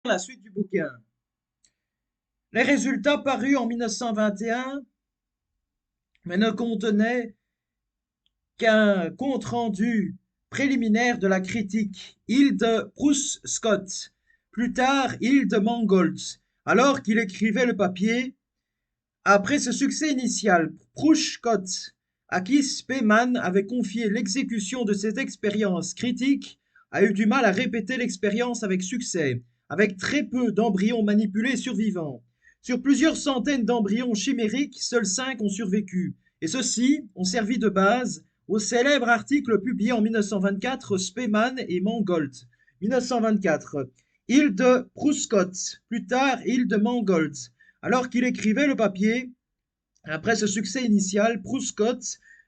La suite du bouquin. Les résultats parus en 1921 mais ne contenaient qu'un compte-rendu préliminaire de la critique Hilde Prousse-Scott, plus tard Hilde Mangold, alors qu'il écrivait le papier. Après ce succès initial, Prousse-Scott, à qui Spemann avait confié l'exécution de cette expérience critique, a eu du mal à répéter l'expérience avec succès, avec très peu d'embryons manipulés survivants. Sur plusieurs centaines d'embryons chimériques, seuls 5 ont survécu, et ceux-ci ont servi de base au célèbre article publié en 1924 Spemann et Mangold. 1924. Hilde Prousse-Scott, plus tard Hilde Mangold. Alors qu'il écrivait le papier, après ce succès initial, Prousse-Scott,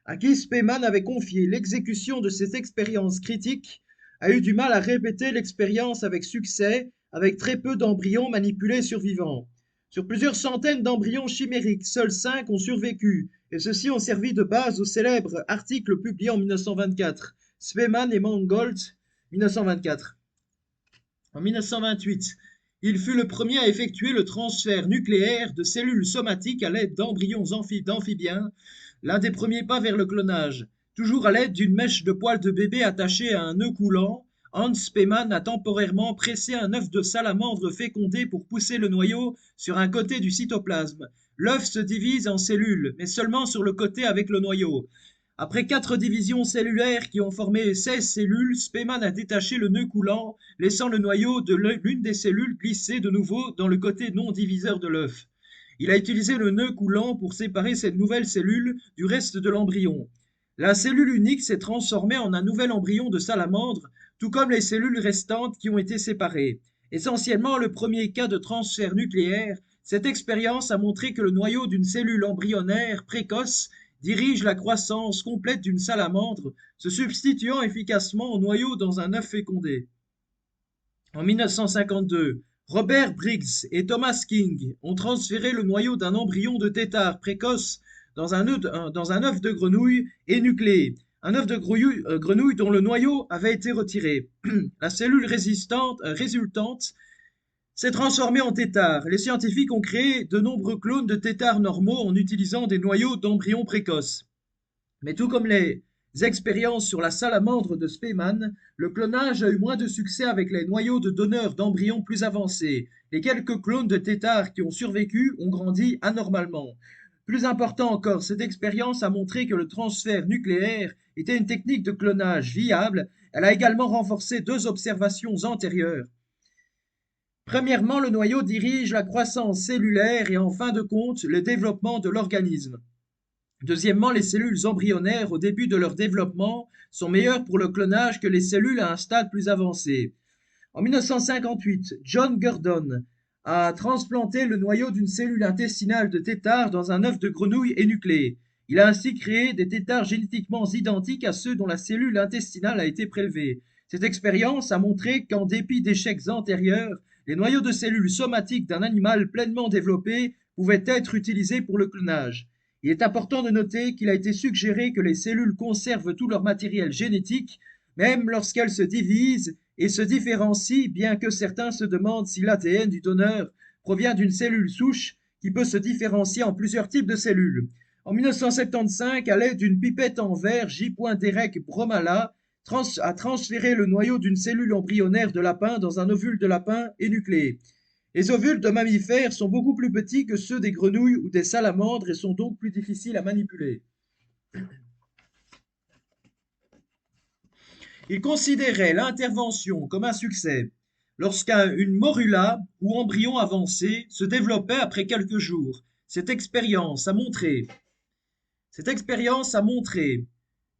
à qui Spemann avait confié l'exécution de cette expérience critique, a eu du mal à répéter l'expérience avec succès, avec très peu d'embryons manipulés survivants. Sur plusieurs centaines d'embryons chimériques, seuls 5 ont survécu, et ceux-ci ont servi de base au célèbre article publié en 1924, Spemann et Mangold, 1924. En 1928, il fut le premier à effectuer le transfert nucléaire de cellules somatiques à l'aide d'embryons d'amphibiens, l'un des premiers pas vers le clonage. Toujours à l'aide d'une mèche de poils de bébé attachée à un nœud coulant, Hans Spemann a temporairement pressé un œuf de salamandre fécondé pour pousser le noyau sur un côté du cytoplasme. L'œuf se divise en cellules, mais seulement sur le côté avec le noyau. Après 4 divisions cellulaires qui ont formé 16 cellules, Spemann a détaché le nœud coulant, laissant le noyau de l'une des cellules glisser de nouveau dans le côté non diviseur de l'œuf. Il a utilisé le nœud coulant pour séparer cette nouvelle cellule du reste de l'embryon. La cellule unique s'est transformée en un nouvel embryon de salamandre, tout comme les cellules restantes qui ont été séparées. Essentiellement le premier cas de transfert nucléaire, cette expérience a montré que le noyau d'une cellule embryonnaire précoce dirige la croissance complète d'une salamandre, se substituant efficacement au noyau dans un œuf fécondé. En 1952, Robert Briggs et Thomas King ont transféré le noyau d'un embryon de tétard précoce dans un œuf de grenouille énucléé, un œuf de grenouille dont le noyau avait été retiré. La cellule résultante s'est transformée en tétard. Les scientifiques ont créé de nombreux clones de tétards normaux en utilisant des noyaux d'embryons précoces. Mais tout comme les expériences sur la salamandre de Spemann, le clonage a eu moins de succès avec les noyaux de donneurs d'embryons plus avancés. Les quelques clones de têtards qui ont survécu ont grandi anormalement. Plus important encore, cette expérience a montré que le transfert nucléaire était une technique de clonage viable. Elle a également renforcé 2 observations antérieures. Premièrement, le noyau dirige la croissance cellulaire et en fin de compte le développement de l'organisme. Deuxièmement, les cellules embryonnaires au début de leur développement sont meilleures pour le clonage que les cellules à un stade plus avancé. En 1958, John Gurdon a transplanté le noyau d'une cellule intestinale de tétard dans un œuf de grenouille énucléé. Il a ainsi créé des tétards génétiquement identiques à ceux dont la cellule intestinale a été prélevée. Cette expérience a montré qu'en dépit d'échecs antérieurs, les noyaux de cellules somatiques d'un animal pleinement développé pouvaient être utilisés pour le clonage. Il est important de noter qu'il a été suggéré que les cellules conservent tout leur matériel génétique, même lorsqu'elles se divisent et se différencient, bien que certains se demandent si l'ADN du donneur provient d'une cellule souche qui peut se différencier en plusieurs types de cellules. En 1975, à l'aide d'une pipette en verre, J. Derek Bromala a transféré le noyau d'une cellule embryonnaire de lapin dans un ovule de lapin énucléé. Les ovules de mammifères sont beaucoup plus petits que ceux des grenouilles ou des salamandres et sont donc plus difficiles à manipuler. Il considérait l'intervention comme un succès lorsqu'une morula ou embryon avancé se développait après quelques jours. Cette expérience a montré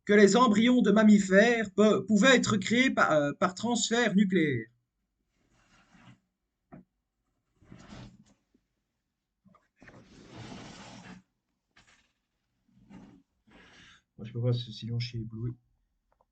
que les embryons de mammifères pouvaient être créés par transfert nucléaire. Moi, je peux voir ce silence chez Blue.